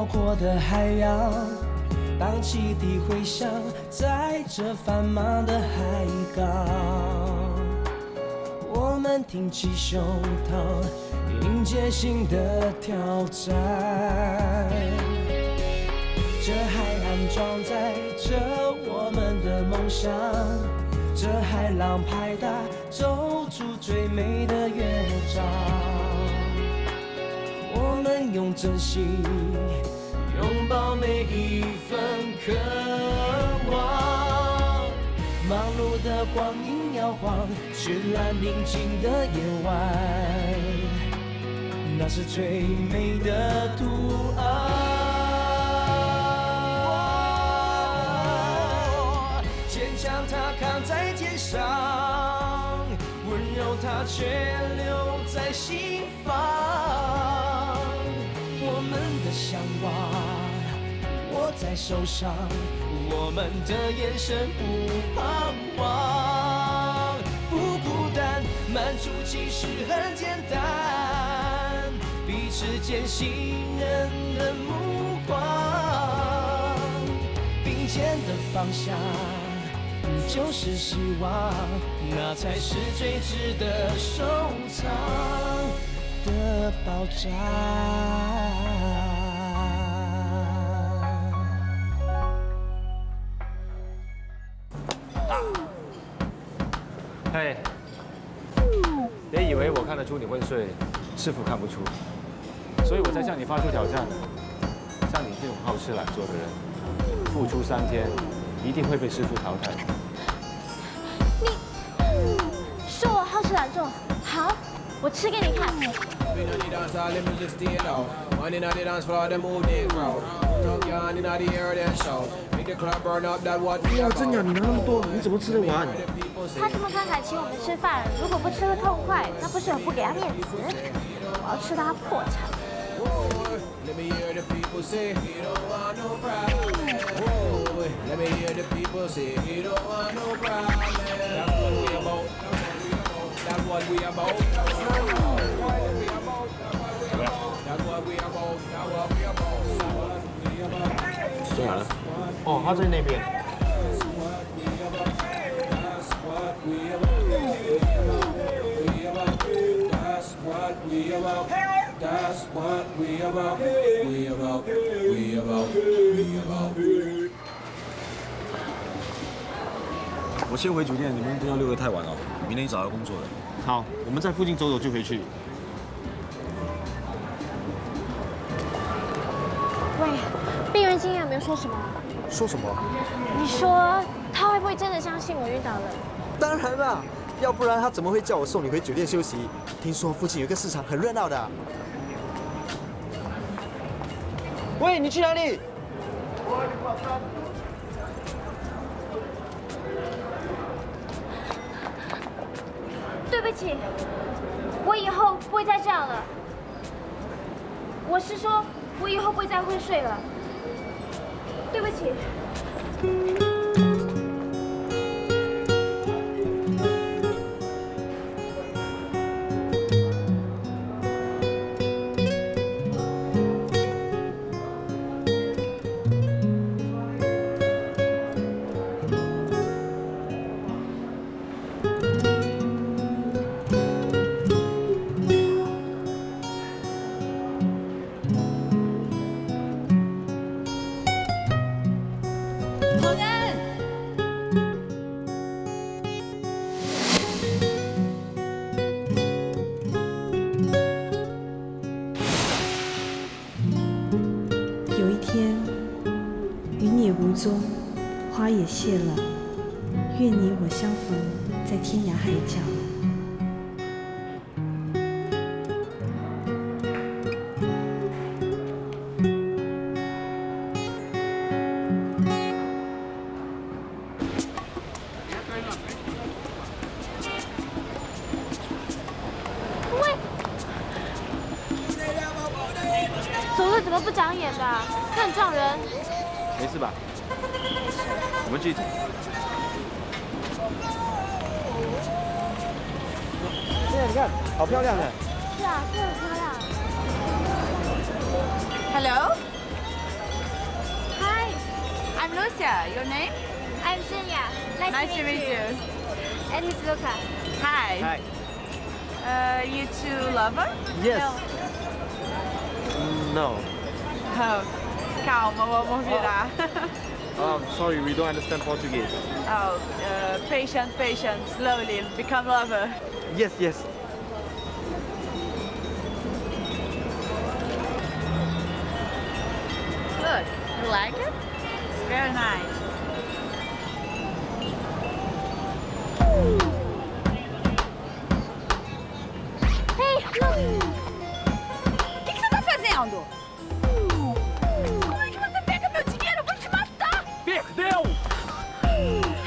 辽阔的海洋，当汽笛回响，在这繁忙的海港，我们挺起胸膛，迎接新的挑战。这海岸装载着我们的梦想，这海浪拍打，奏出最美的乐章。我们用真心拥抱每一份渴望。忙碌的光阴摇晃，绚烂宁静的夜晚，那是最美的图案。坚强它扛在肩上，温柔它却留在心房。我们的向往握在手上，我们的眼神不彷徨。不孤单，漫出其实很简单，彼此间信任的目光，并肩的方向就是希望，那才是最值得收藏的宝藏。嘿，别以为我看得出你会睡，师傅看不出，所以我才向你发出挑战的。像你这种好吃懒做的人，付出3天，一定会被师傅淘汰。说我好吃懒做，好，我吃给你看。不要真呀，你拿那么多，你怎么吃得完？他这么慷慨请我们吃饭，如果不吃个痛快，那不是很不给他面子？我要吃到他破产。在哪呢？哦，他在那边。我先回酒店，你们不要溜得太晚了，明天一早要工作的。好，我们在附近走走就回去。喂，病人今天有没有说什么？说什么？你说他会不会真的相信我晕倒了？当然啦，要不然他怎么会叫我送你回酒店休息？听说附近有一个市场很热闹的。喂，你去哪里？对不起，我以后不会再这样了。我是说，我以后不会再昏睡了。对不起。有一天，云也无踪，花也谢了，愿你我相逢在天涯海角。走路怎么不长眼的？他很撞人。没事吧？我们继续走。你看，好漂亮的。是啊，真的很漂亮。 Hello， Lucia, your name? I'm Zhenya. Nice to meet you. And he's Luca. Hi. You two lover? Yes. No. Oh, calma, o amor virá. Sorry, we don't understand Portuguese. Oh, patient, slowly, become lover. Yes, yes. Look, you like it? It's very nice. Hey, look! O que você tá fazendo? Como é que você pega meu dinheiro? Eu vou te matar! Perdeu!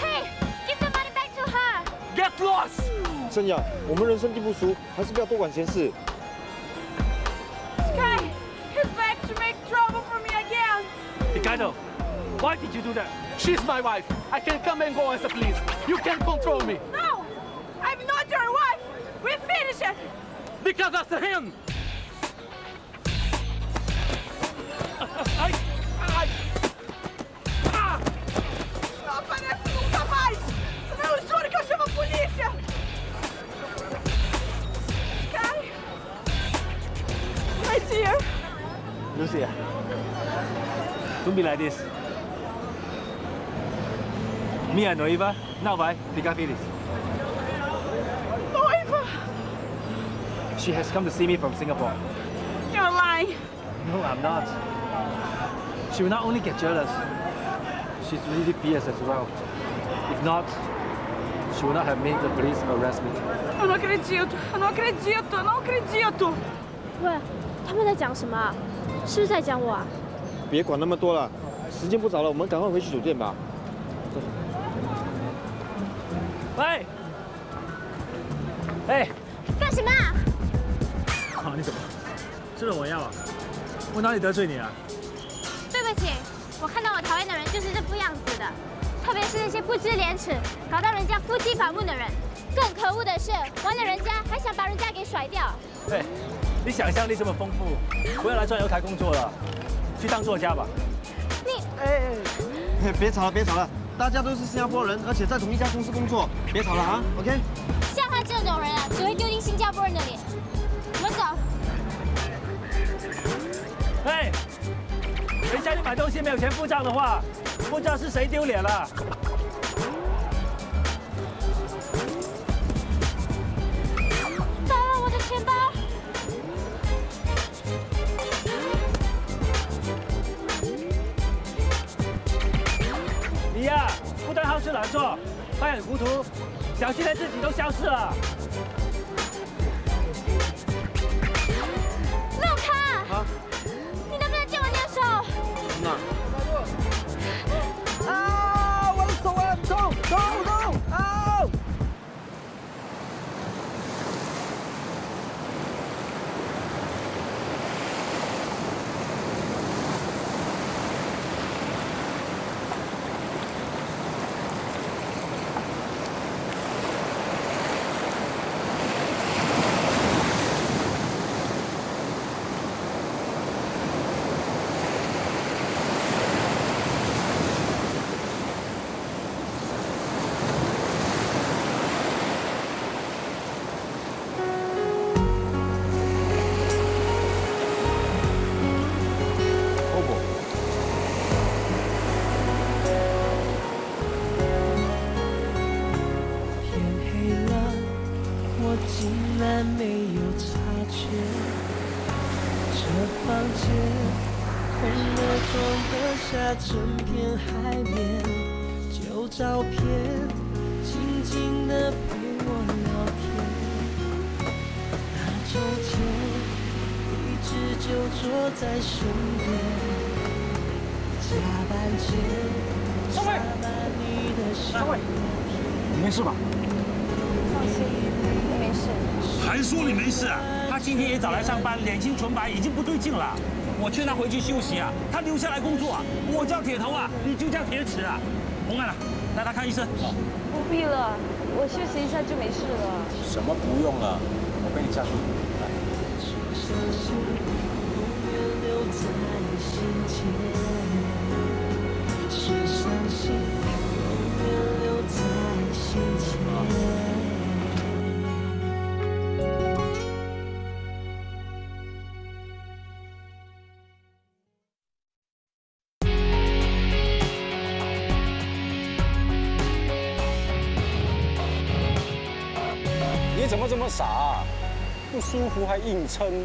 Hey, give the money back to her. Get lost! 真雅，我们人生地不熟，还是不要多管闲事。 Sky, he's back to make trouble for me again. Ricardo, why did you do that? She's my wife. I can come and go as I please. You can't control me. No, I'm not your wife. We finished it. Because that's him. Ai! Ah! Não aparece nunca mais. Eu juro que eu chamo a polícia. Sky, my dear. Lucia, don't be like this. Me and Noiva, now vai ficar feliz. Noiva, She has come to see me from Singapore. you're lying. No, I'm not. She will not only get jealous, she's really fierce as well. If not, she would not have made the police arrest me. Eu não acredito.喂，他们在讲什么啊？是不是在讲我啊？别管那么多了，时间不早了，我们赶快回去酒店吧。喂，哎，干什么啊？好，你怎么？吃了我药啊？我哪里得罪你啊？对不起，我看到我讨厌的人就是这副样子的，特别是那些不知廉耻、搞到人家夫妻反目的人。更可恶的是，玩了人家还想把人家给甩掉。对，你想象力这么丰富，不要来赚油台工作了，去当作家吧。你别吵了，别吵了，大家都是新加坡人，而且在同一家公司工作，别吵了啊 ，OK？ 像他这种人啊，只会丢尽新加坡人的脸。我们走。哎，等一下你买东西没有钱付账的话，不知道是谁丢脸了。糟了，我的钱包！你呀，不但好吃懒做，还很糊涂，小心连自己都消失了。陆卡，啊？你能不能借我你的手？那。啊！我的手啊，痛！啊！整片海面，旧照片，静静的陪我聊天。那秋天，一直就坐在身边。下班前，插满你的笑脸。你没事吧？放心，我没事。还说你没事啊？他今天也早来上班，脸青唇白，已经不对劲了。我劝他回去休息啊，他留下来工作啊。我叫铁头啊，你就叫铁齿啊。红安啊，带他看医生。不必了，我休息一下就没事了。什么不用了？我背你下去。永远留在心间。世上么这么傻？不舒服还硬撑？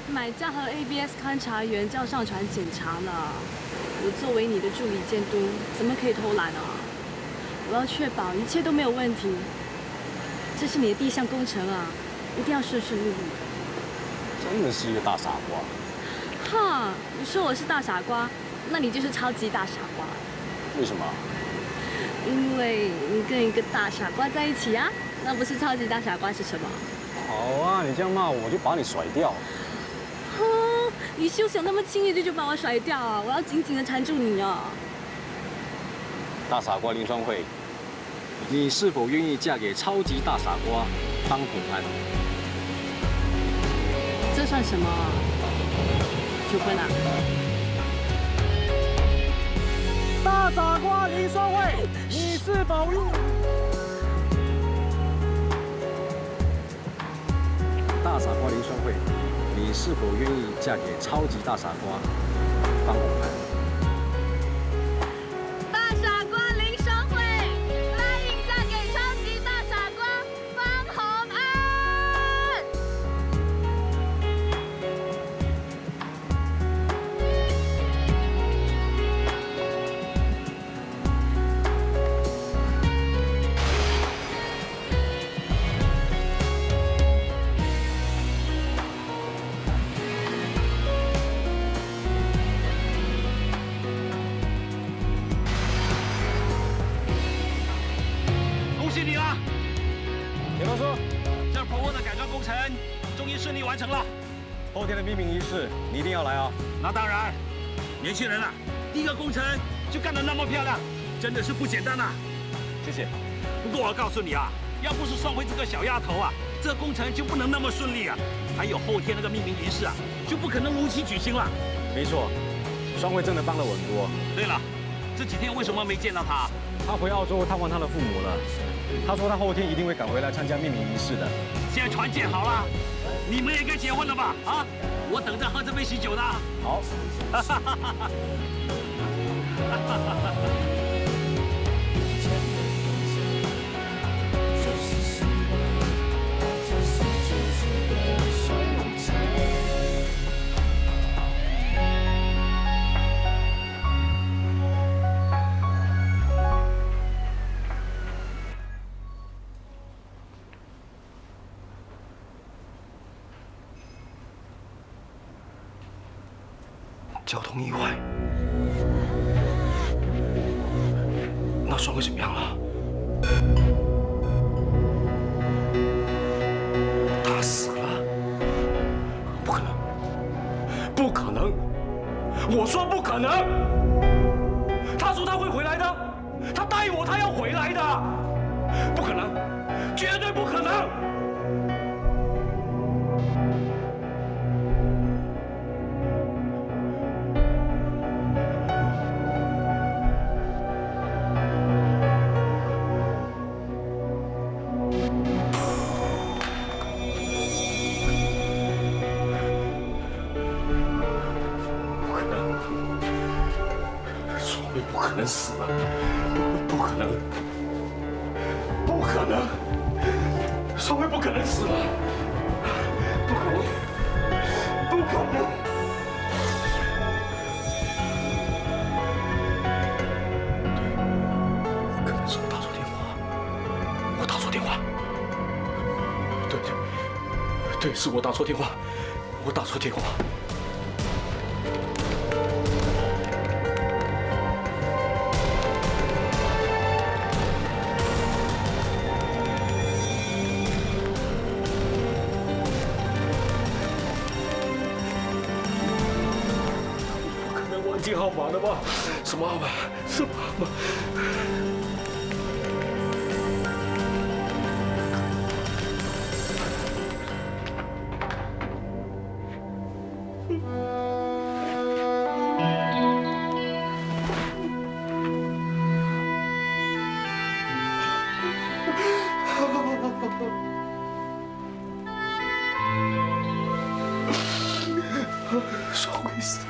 买家和 ABS 勘察员叫上船检查呢。我作为你的助理监督，怎么可以偷懒啊？我要确保一切都没有问题。这是你的第一项工程啊，一定要顺顺利利的。真的是一个大傻瓜。哈，你说我是大傻瓜，那你就是超级大傻瓜。为什么？因为你跟一个大傻瓜在一起啊，那不是超级大傻瓜是什么？好啊，你这样骂我就把你甩掉。哦，你休想那么轻易的就把我甩掉啊！我要紧紧的缠住你啊！大傻瓜林双慧，你是否愿意嫁给超级大傻瓜方普安？这算什么啊？求婚啊！大傻瓜林双慧，你是否愿？大傻瓜林双慧，你是否愿意嫁给超级大傻瓜方宏安？大傻瓜林双慧，答应嫁给超级大傻瓜方宏安。恭喜你啦！铁头叔，这婆婆的改装工程终于顺利完成了。后天的命名仪式你一定要来啊！那当然，年轻人啊，第一个工程就干得那么漂亮，真的是不简单呐。谢谢。不过我要告诉你啊，要不是双辉这个小丫头啊，这工程就不能那么顺利啊。还有后天那个命名仪式啊，就不可能如期举行了。没错，双慧真的帮了我很多。对了，这几天为什么没见到她？她回澳洲探望她的父母了。她说她后天一定会赶回来参加命名仪式的。现在船建好了，你们也该结婚了吧？啊，我等着喝这杯喜酒呢。好。交通意外，那双慧怎么样了？他死了？不可能，不可能！我说不可能！他说他会回来的，他答应我他要回来的，不可能，绝对不可能！不可能死了，不可能，不可能，双慧不可能死了，不可能，不可能。对，可能是我打错电话，我打错电话。对，是我打错电话，我打错电话。号码的吧？什么号码？什么号码？双慧死了。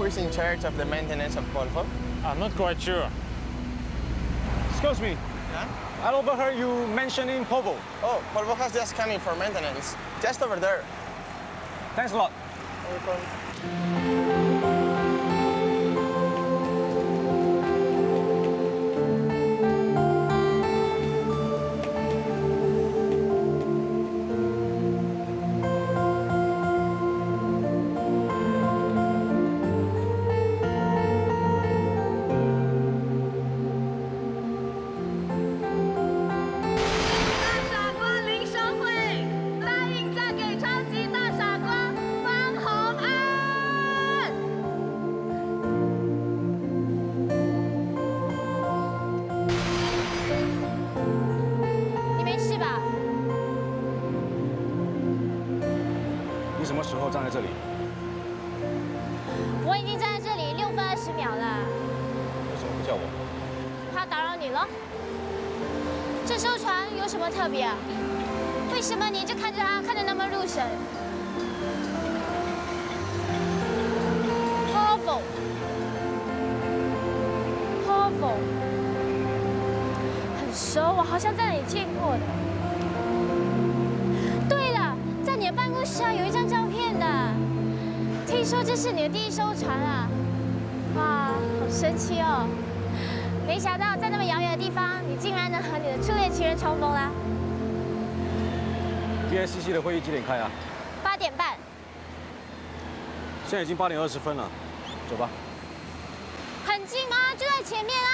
who's in charge of the maintenance of Volvo? I'm not quite sure. Excuse me. Yeah? I overheard you mentioning Volvo. Oh, Volvo has just come in for maintenance. Just over there. Thanks a lot. Welcome.你什么时候站在这里？我已经站在这里6分20秒了，为什么不叫我？怕打扰你了。这艘船有什么特别啊？为什么你一直看着它，看得那么入神？Volvo，很熟，我好像在哪里见过的。对了，在你的办公室啊有一张照片的。听说这是你的第1艘船啊！哇，好神奇哦！没想到在那么遥远的地方，你竟然能和你的初恋情人重逢啦！DSCC 的会议几点开啊？8点半。现在已经8点20分了，走吧。很近吗？就在前面啊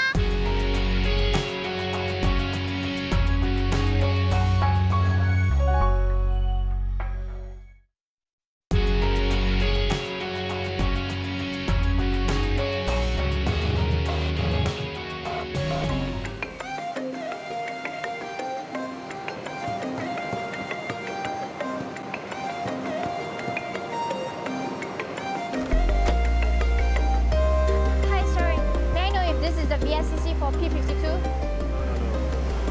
！VSCC for P52?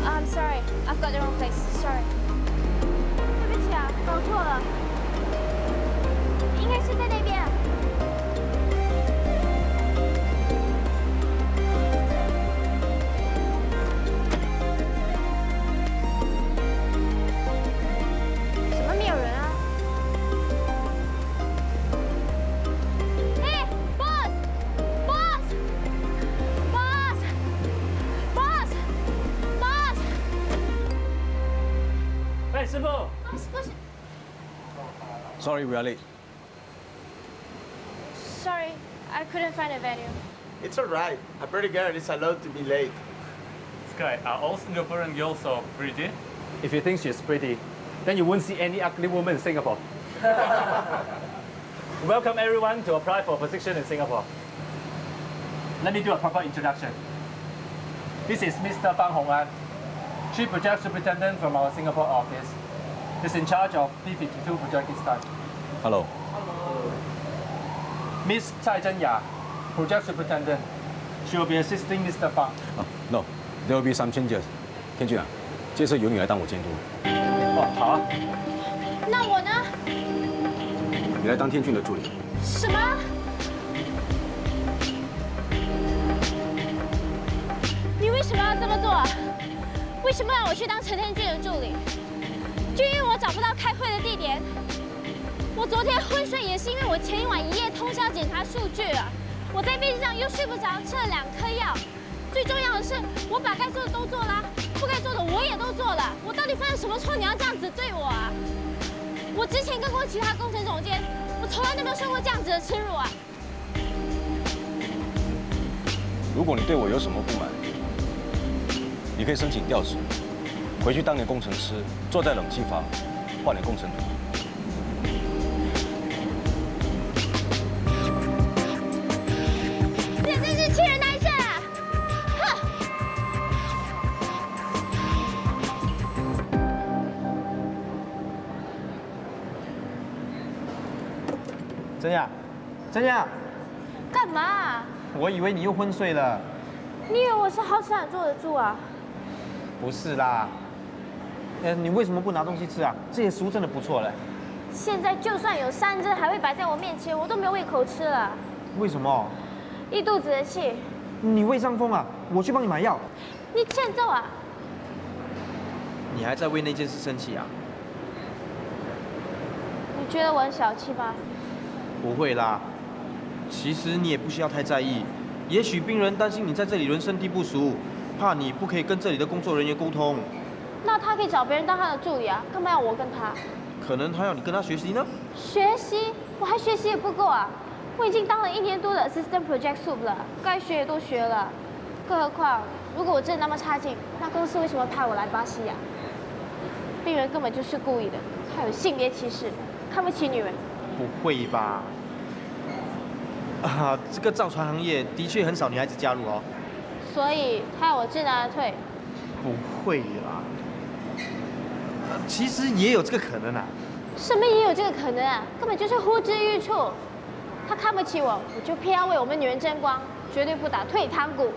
I'm sorry, I've got the wrong place. Sorry. 对不起啊，搞错了，应该是在那边。怎么没有人啊？哎 ，boss！ 哎，师傅。不是。Sorry, we are late. Sorry, I couldn't find a venue. It's all right. A pretty girl is allowed to be late. Sky, are all Singaporean girls so pretty? If you think she's pretty, then you won't see any ugly woman in Singapore. Welcome everyone to apply for a position in Singapore. Let me do a proper introduction. This is Mr. Fang Hong-an, Chief Project Superintendent from our Singapore office. He's in charge of P52 Tajikistan. Hello. Miss Tsai Zhenya, Project Superintendent. She will be assisting Mr. Fang. No, there will be some changes. 天俊啊，这次由你来当我监督。哦，好啊。那我呢？你来当天俊的助理。什么？你为什么要这么做啊？为什么让我去当陈天俊的助理？就因为我找不到开会的地点。我昨天昏睡也是因为我前一晚一夜通宵检查数据啊。我在飞机上又睡不着，吃了2颗药。最重要的是，我把该做的都做了，不该做的我也都做了。我到底犯了什么错？你要这样子对我啊？我之前跟过其他工程总监，我从来都没有受过这样子的耻辱啊！如果你对我有什么不满，你可以申请调职，回去当年工程师，坐在冷气房，画点工程图。简直是欺人难事啊！哼！真雅，真雅，干嘛啊？我以为你又昏睡了。你以为我是好吃懒做得住啊？不是啦，你为什么不拿东西吃啊？这些食物真的不错嘞。现在就算有3只还会摆在我面前，我都没有胃口吃了。为什么？一肚子的气。你胃伤风啊？我去帮你买药。你欠揍啊！你还在为那件事生气啊？你觉得我很小气吗？不会啦，其实你也不需要太在意。也许病人担心你在这里人生地不熟，怕你不可以跟这里的工作人员沟通。那他可以找别人当他的助理啊，干嘛要我跟他？可能他要你跟他学习呢。学习？我还学习也不够啊！我已经当了1年多的 assistant project soup 了，该学也都学了。更何况，如果我真的那么差劲，那公司为什么派我来巴西呀？病人根本就是故意的，他有性别歧视，看不起女人。不会吧？啊，这个造船行业的确很少女孩子加入哦。所以他要我知难而退。不会啦，其实也有这个可能啊。什么也有这个可能啊？根本就是呼之欲出。他看不起我，我就偏要为我们女人争光，绝对不打退堂鼓。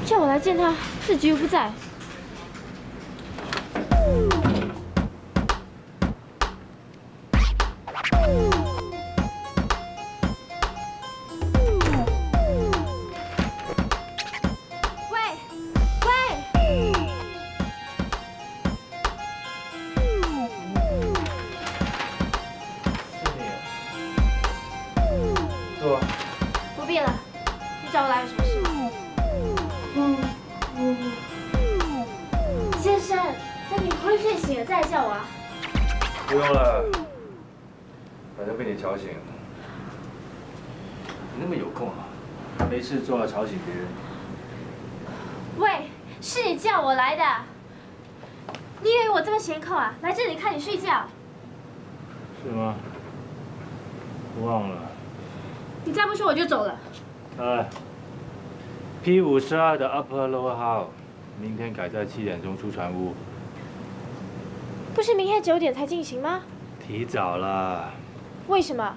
叫我来见他，自己又不在。不必了，你找我来有什么事？先生，等你昏睡醒了再叫我啊。不用了，反正被你吵醒了。你那么有空啊，没事做吵醒别人。喂，是你叫我来的。你以为我这么闲空啊？来这里看你睡觉。是吗？忘了。你再不说我就走了。P52的 Upper Lower 号，明天改在7点钟出船坞。不是明天9点才进行吗？提早了。为什么？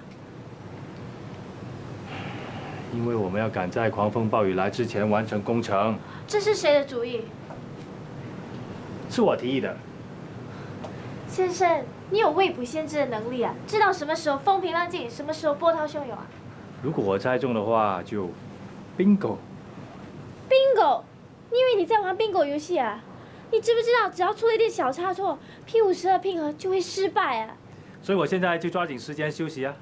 因为我们要赶在狂风暴雨来之前完成工程。这是谁的主意？是我提议的。先生，你有未卜先知的能力啊，知道什么时候风平浪静，什么时候波涛汹涌啊。如果我猜中的话，就 bingo。bingo？ 你以为你在玩 bingo 游戏啊？你知不知道，只要出了一点小差错 ，P52拼合就会失败啊！所以我现在就抓紧时间休息啊。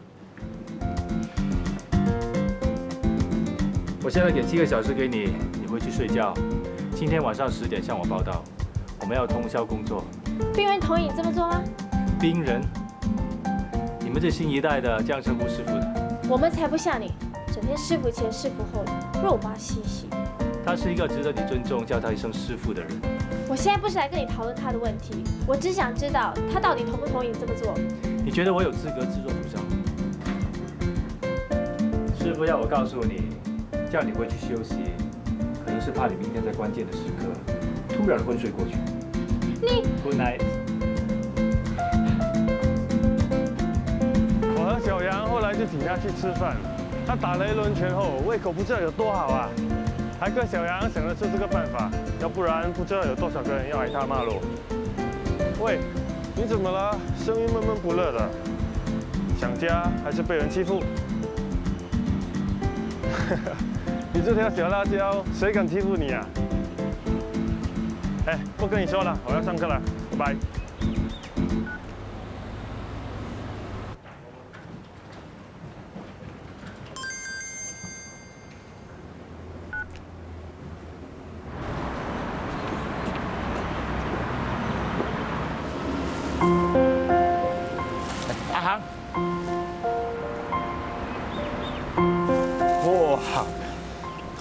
我现在给7个小时给你，你回去睡觉。今天晚上10点向我报到，我们要通宵工作。病人同意你这么做吗？冰人，你们这新一代的这样称呼师傅的？我们才不像你，整天师傅前师傅后的，肉麻兮兮。他是一个值得你尊重、叫他一声师傅的人。我现在不是来跟你讨论他的问题，我只想知道他到底同不同意你这么做。你觉得我有资格自作主张？师傅要我告诉你，叫你回去休息，可能是怕你明天在关键的时刻突然昏睡过去。你 Good night。我和小杨后来就请他去吃饭，他打了一轮拳后，胃口不知道有多好啊！还跟小杨想得出这个办法，要不然不知道有多少个人要挨他骂喽。喂，你怎么了？声音闷闷不乐的，想家还是被人欺负？你这条小辣椒，谁敢欺负你啊？哎，不跟你说了，我要上课了，拜拜。阿航，哇，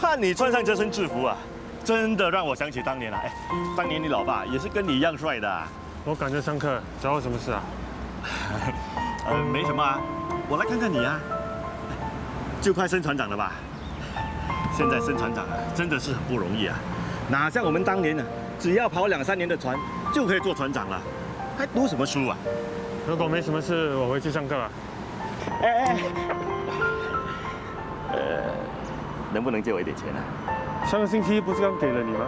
看你穿上这身制服啊，真的让我想起当年啊！哎，当年你老爸也是跟你一样帅的。我赶着上课，找我什么事啊？没什么啊，我来看看你啊。就快升船长了吧？现在升船长啊，真的是很不容易啊，哪像我们当年呢，只要跑2、3年的船就可以做船长了，还读什么书啊？如果没什么事，我回去上课了。哎，能不能借我一点钱啊？上个星期不是刚给了你吗？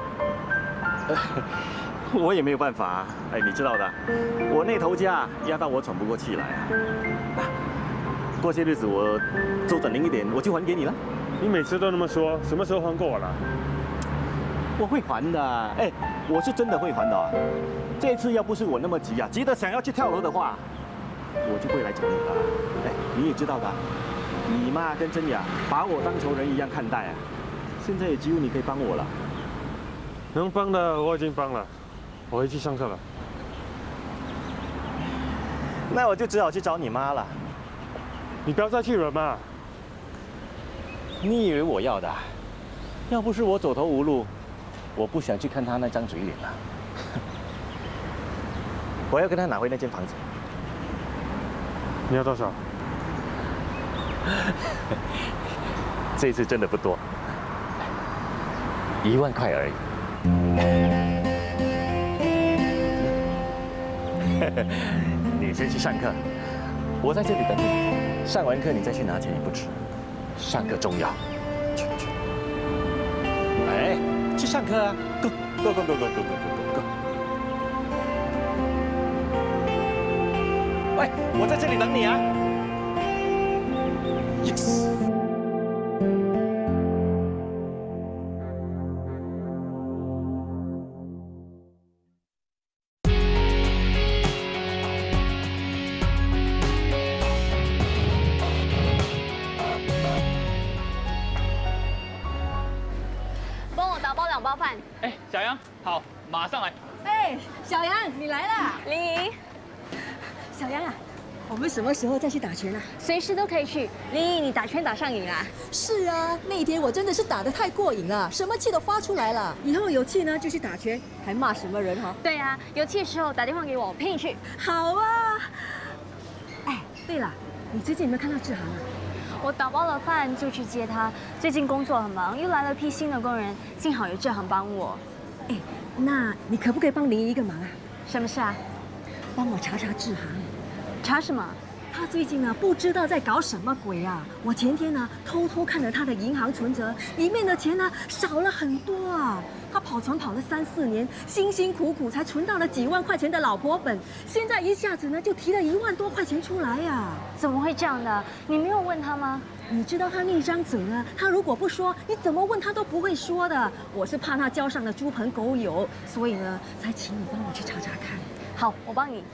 我也没有办法啊。哎，你知道的，我那头家压到我喘不过气来啊。过些日子我周转灵一点，我就还给你了。你每次都那么说，什么时候还给我了？我会还的，哎，我是真的会还的。这次要不是我那么急啊，急得想要去跳楼的话，我就会来找你了。哎，你也知道的，你妈跟真雅把我当仇人一样看待啊。现在也只有你可以帮我了。能帮的我已经帮了，我回去上课了。那我就只好去找你妈了。你不要再去惹嘛！你以为我要的？要不是我走投无路，我不想去看他那张嘴脸了。我要跟他拿回那间房子。你要多少？这一次真的不多，1万块而已。你先去上课，我在这里等你。上完课你再去拿钱也不迟。上课重要。去。哎，去上课啊 ！Go。喂，我在这里等你啊 ！Yes。2包饭。哎，小杨，好，马上来。哎，小杨，你来啦！林怡，小杨啊，我们什么时候再去打拳啊？随时都可以去。林怡，你打拳打上瘾啦？是啊，那天我真的是打得太过瘾了，什么气都发出来了。以后有气呢就去打拳，还骂什么人哈？对啊，有气的时候打电话给我，陪你去。好啊。哎，对了，你最近有没有看到志航啊？我打包了饭就去接他。最近工作很忙，又来了批新的工人，幸好有志航帮我。哎，那你可不可以帮林怡一个忙啊？什么事啊？帮我查查志航。查什么？他最近呢不知道在搞什么鬼啊！我前天呢偷偷看了他的银行存折，里面的钱呢少了很多啊。他跑船跑了3、4年，辛辛苦苦才存到了几万块钱的老婆本，现在一下子呢就提了1万多块钱出来呀！怎么会这样的？你没有问他吗？你知道他那张嘴呢？他如果不说，你怎么问他都不会说的。我是怕他交上了猪朋狗友，所以呢才请你帮我去查查看。好，我帮你。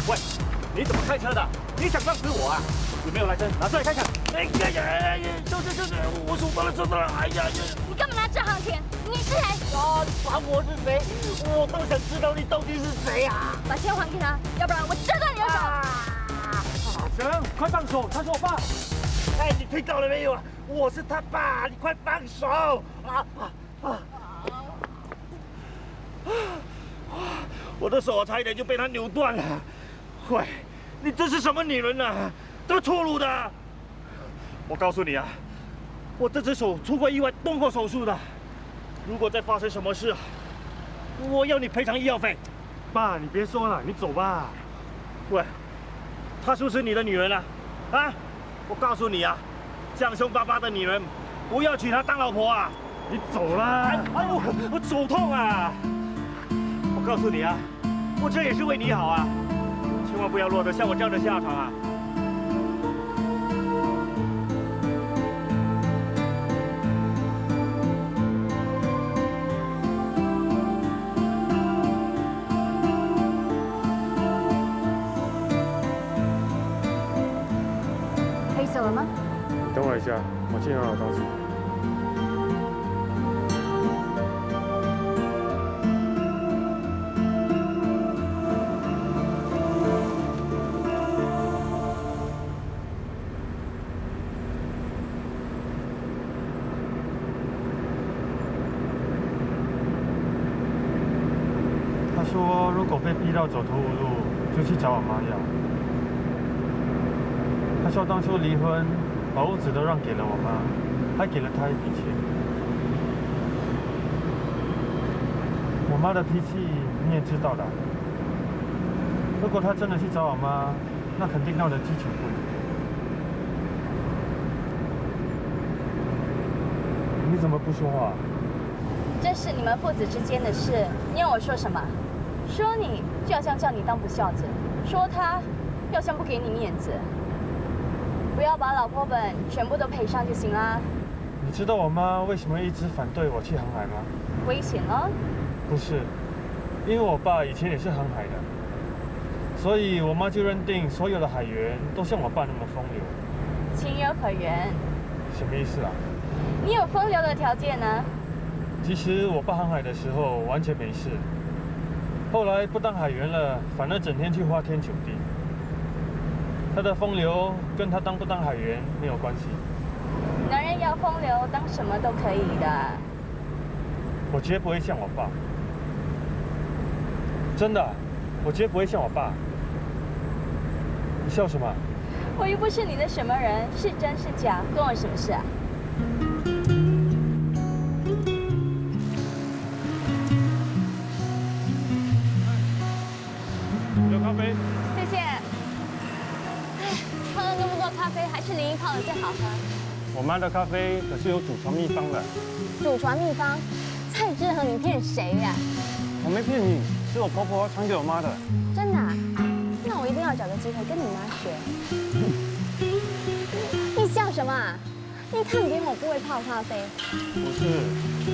喂，你怎么开车的？你想撞死我啊？有没有来车？拿出来看看。哎呀，就是，我手到了，哎呀！你干嘛拿这行钱？你是谁？啊，你管我是谁？我都想知道你到底是谁啊！把钱还给他，要不然我折断你的手！小杨，快放手，他是我爸。哎，你听到了没有啊？我是他爸，你快放手！我的手差一点就被他扭断了。喂，你这是什么女人啊？这粗鲁的！我告诉你啊，我这只手出过意外，动过手术的。如果再发生什么事，我要你赔偿医药费。爸，你别说了，你走吧。喂，她是不是你的女人啊？啊！我告诉你啊，这样凶巴巴的女人，不要娶她当老婆啊！你走啦！哎呦，我手痛啊！我告诉你啊，我这也是为你好啊，千万不要落得像我这样的下场啊！可以走了吗？等我一下，我去拿好东西。他说如果被逼到走投无路，就去找我妈要。他说当初离婚，把屋子都让给了我妈，还给了他一笔钱。我妈的脾气你也知道的，如果他真的去找我妈，那肯定闹得鸡犬不宁。你怎么不说话？这是你们父子之间的事，你要我说什么？说你就好像叫你当不孝子，说他要像不给你面子。不要把老婆本全部都赔上就行啦。你知道我妈为什么一直反对我去航海吗？危险了？不是，因为我爸以前也是航海的，所以我妈就认定所有的海员都像我爸那么风流。情有可原。什么意思啊？你有风流的条件呢？其实我爸航海的时候完全没事，后来不当海员了，反而整天去花天酒地。他的风流跟他当不当海员没有关系。男人要风流，当什么都可以的。我绝不会像我爸，真的，我绝不会像我爸。你笑什么？我又不是你的什么人，是真是假，关我什么事啊？有咖啡。谢谢。哎，泡了那么多咖啡，还是林一泡的最好喝。我妈的咖啡可是有祖传秘方的。祖传秘方？蔡志恒，你骗谁呀？我没骗你，是我婆婆传给我妈的。真的啊？那我一定要找个机会跟你妈学。你笑什么啊？你看扁我不会泡咖啡。不是，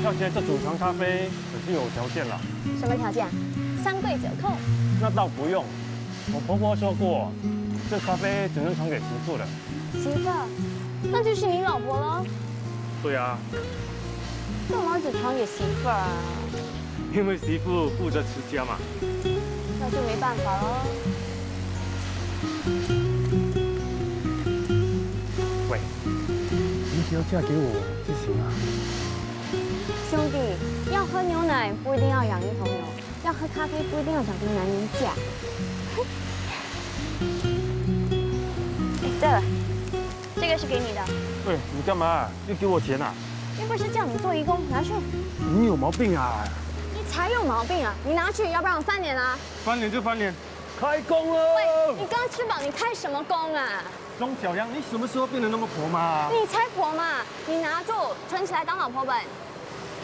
要学这祖传咖啡可是有条件了。什么条件？3跪9叩。那倒不用，我婆婆说过，这咖啡只能传给媳妇的。媳妇？那就是你老婆喽。对啊。干嘛只传给媳妇啊？因为媳妇负责持家嘛。那就没办法喽。喂，你只要嫁给我就行了。兄弟，要喝牛奶不一定要养一头牛，要喝咖啡不一定要找个男人嫁。哎，对了，这个是给你的。喂，你干嘛？又给我钱啊？又不是叫你做义工，拿去。你有毛病啊！你才有毛病啊！你拿去，要不然我翻脸啊！翻脸就翻脸，开工了！喂，你刚吃饱，你开什么工啊？钟小阳，你什么时候变得那么婆妈？你才婆嘛！你拿住，存起来当老婆本。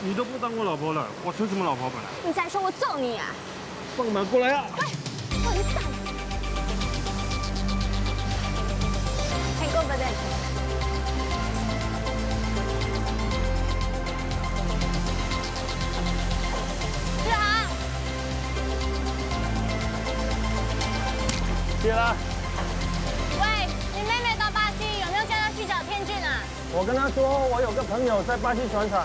你都不当我老婆了，我存什么老婆本啊？你再说我揍你啊！放马过来啊！快，我的蛋！Take over then. 谢啦。喂，你妹妹到巴西，有没有叫她去找天俊啊？我跟她说，我有个朋友在巴西船厂，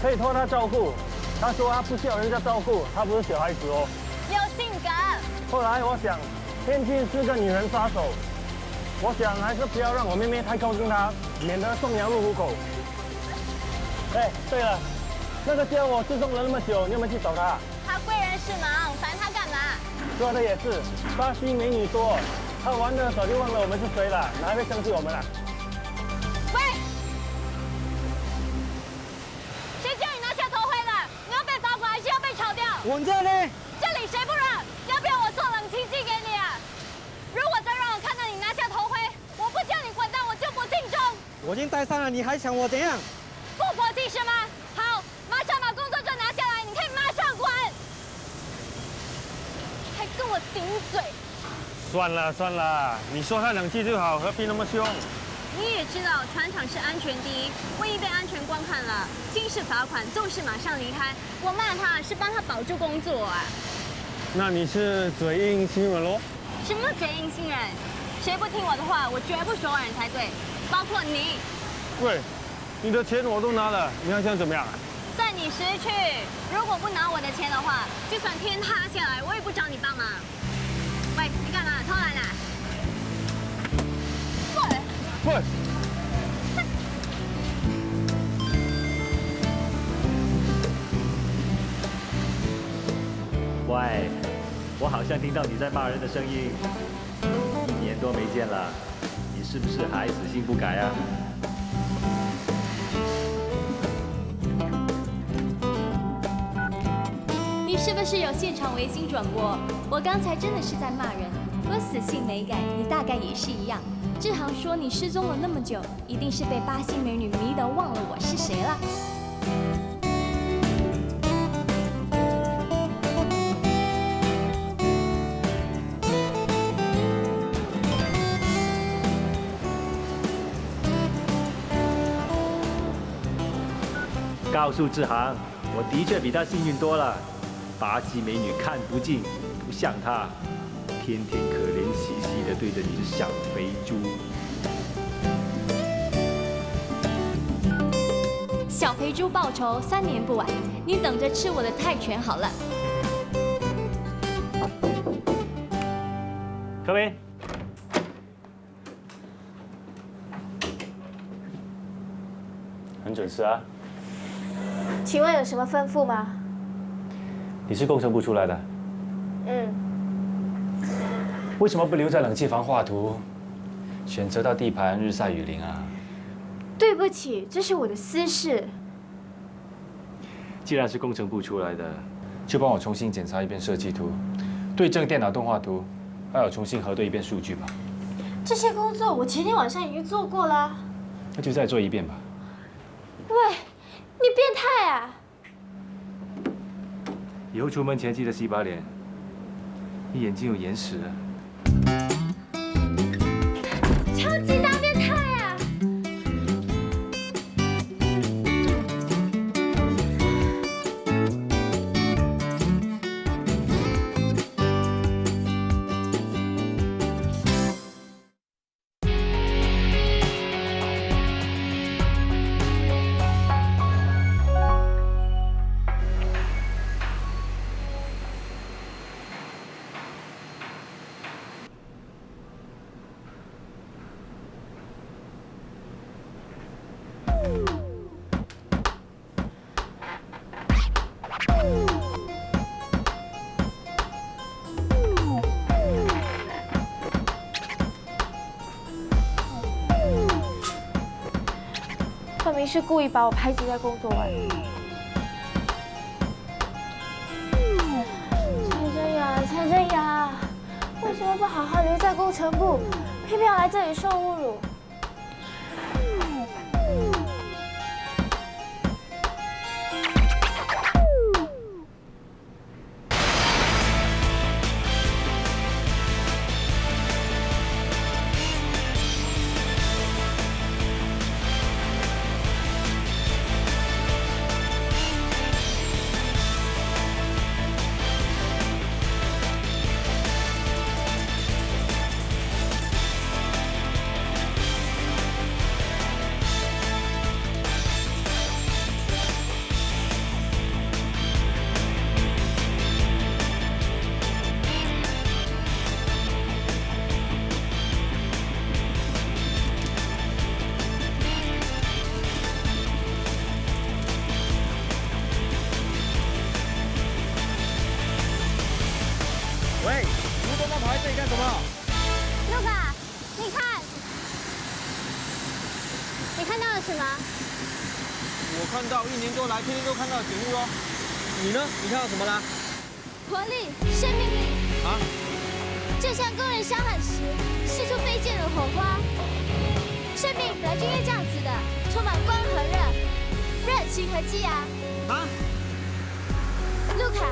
可以托她照顾。她说她不需要人家照顾，她不是小孩子哦。有性格。后来我想，天俊是个女人杀手，我想还是不要让我妹妹太靠近她，免得送羊入虎口。哎，对了，那个叫我失踪了那么久，你有没有去找她？她贵人事忙，烦她干嘛？说的也是，巴西美女多，她玩的早就忘了我们是谁了，哪还会相信我们啊？喂，谁叫你拿下头盔的？你要被罚款还是要被炒掉？稳着呢。这里谁不让？要不要我做冷气机给你啊？如果再让我看到你拿下头盔，我不叫你滚蛋，我就不尽忠。我已经戴上了，你还想我怎样？不服气是吗？好，马上把工作证拿下来，你可以马上滚。还跟我顶嘴！算了算了，你说他2句就好，何必那么凶？你也知道船厂是安全第一，万一被安全关看了，轻视罚款，重视马上离开。我骂他是帮他保住工作啊。那你是嘴硬心软喽？什么嘴硬心软？谁不听我的话，我绝不手软才对，包括你。喂，你的钱我都拿了，你还想怎么样？算你识趣。如果不拿我的钱的话，就算天塌下来，我也不找你帮忙。喂，你干嘛？偷懒啊？喂！我喂，我好像听到你在骂人的声音。1年多没见了，你是不是还死性不改啊？你是不是有现场微信转播？我刚才真的是在骂人，我死性没改，你大概也是一样。志航说你失踪了那么久，一定是被巴西美女迷得忘了我是谁了。告诉志航，我的确比他幸运多了。巴西美女看不尽，不像她，天天可怜兮兮的对着你是小肥猪。小肥猪报仇3年不晚，你等着吃我的泰拳好了。各位，很准时啊。请问有什么吩咐吗？你是工程部出来的，为什么不留在冷气房画图，选择到地盘日晒雨淋啊？对不起，这是我的私事。既然是工程部出来的，就帮我重新检查一遍设计图，对正电脑动画图，还有重新核对一遍数据吧。这些工作我前天晚上已经做过了。那就再做一遍吧。喂，你变态啊！以后出门前记得洗把脸，你眼睛有眼屎啊！超级大变态啊！分明是故意把我排挤在工作外。蔡正雅，为什么不好好留在工程部，偏偏要来这里受侮辱？喂，你们都在跑来这里干什么？卢卡，你看，你看到了什么？我看到1年多来天天都看到的景物咯。你呢？你看到什么啦？活力、生命力啊！就像工人相喊时释出飞溅的火花。生命本来就应该这样子的，充满光和热，热情和激昂。啊！卢卡，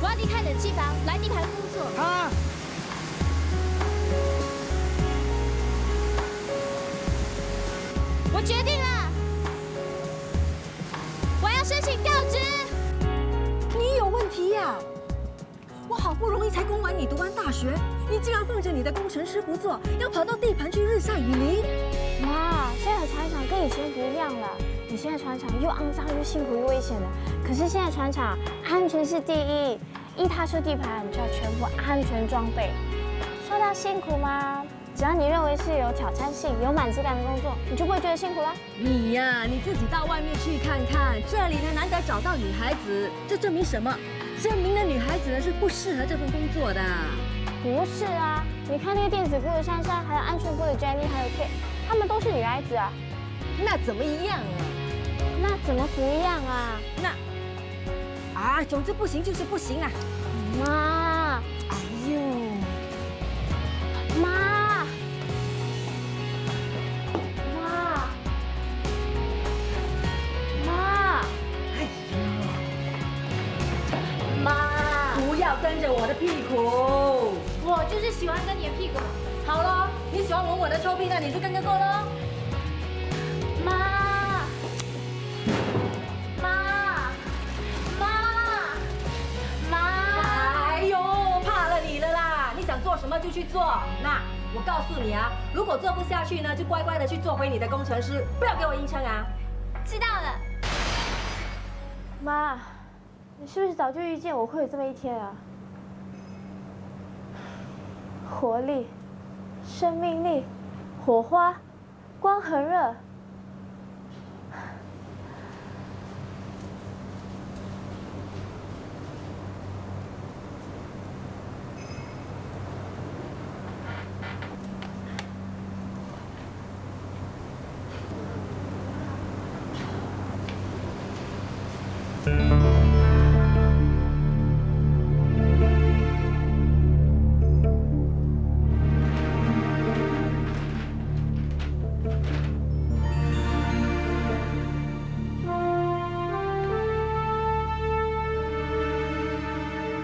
我要离开冷气房，来地盘工作。啊！我决定了，我要申请调职。你有问题呀！我好不容易才供完你读完大学，你竟然放着你的工程师不做，要跑到地盘去日晒雨淋。妈，现在的船厂跟以前不一样了。你现在船厂又肮脏又辛苦又危险的，可是现在船厂安全是第一，一踏出地盘就要全部安全装备。说到辛苦吗？只要你认为是有挑战性、有满足感的工作，你就不会觉得辛苦啦。你呀，你自己到外面去看看，这里呢难得找到女孩子，这证明什么？证明了女孩子呢是不适合这份工作的。不是啊，你看那个电子部的珊珊，还有安全部的 Jenny， 还有 Kate， 她们都是女孩子啊。那怎么一样啊？那怎么不一样啊？总之不行就是不行啊！妈，哎呦，妈，哎呦，妈，不要跟着我的屁股，我就是喜欢跟你的屁股。好了，你喜欢闻我的臭屁，那你就跟着做喽。做什么就去做。那我告诉你啊，如果做不下去呢，就乖乖的去做回你的工程师，不要给我硬撑啊！知道了。妈，你是不是早就预见我会有这么一天啊？活力、生命力、火花、光和热。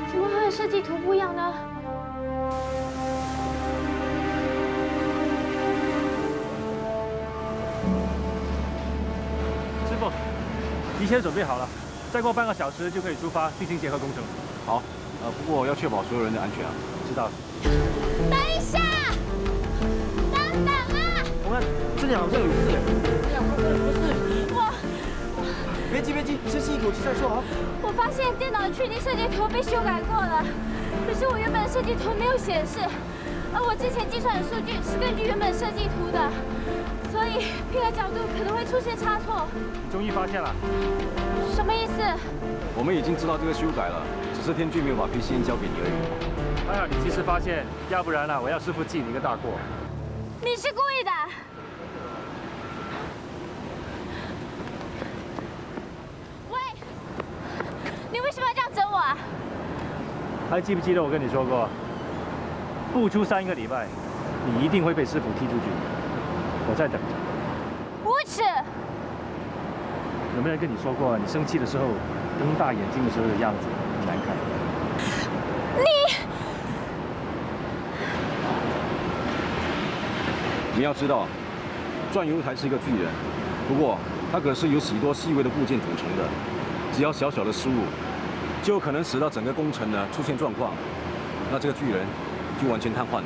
怎么和设计图不一样呢？师傅，一切准备好了，再过半个小时就可以出发进行结合工程。好，不过要确保所有人的安全啊。知道了。等一下，等等啊！我看这里好像有事哎。哎呀，发生了什么事？别急，先吸一口气再说啊。我发现电脑的3D设计图被修改过了，可是我原本的设计图没有显示，而我之前计算的数据是根据原本设计图的，所以拼的角度可能会出现差错。你终于发现了？什么意思？我们已经知道这个修改了，只是天俊没有把 PCN 交给你而已。还好你及时发现，要不然我要师傅记你一个大过。你是故意的。喂，你为什么要这样整我啊？还记不记得我跟你说过，不出3个礼拜，你一定会被师傅踢出去。我在等着。无耻！有没有人跟你说过，你生气的时候瞪大眼睛的时候的样子很难看？你要知道，转油台是一个巨人，不过它可是由许多细微的部件组成的，只要小小的失误，就有可能使到整个工程呢出现状况，那这个巨人就完全瘫痪了。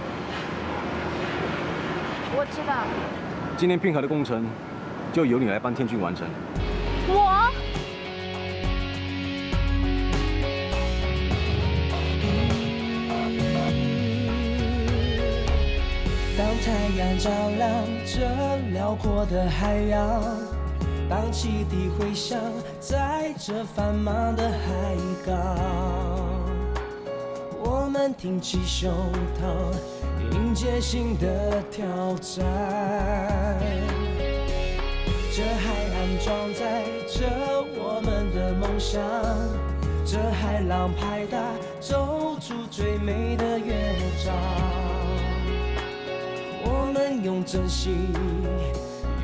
我知道。今天拼合的工程就由你来帮天俊完成。我？当太阳照亮这辽阔的海洋，当汽笛回响在这繁忙的海港，我们挺起胸膛，迎接新的挑战。这海岸装载着我们的梦想，这海浪拍打，奏出最美的乐章。我们用真心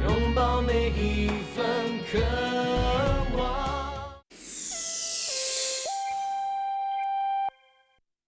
拥抱每一份渴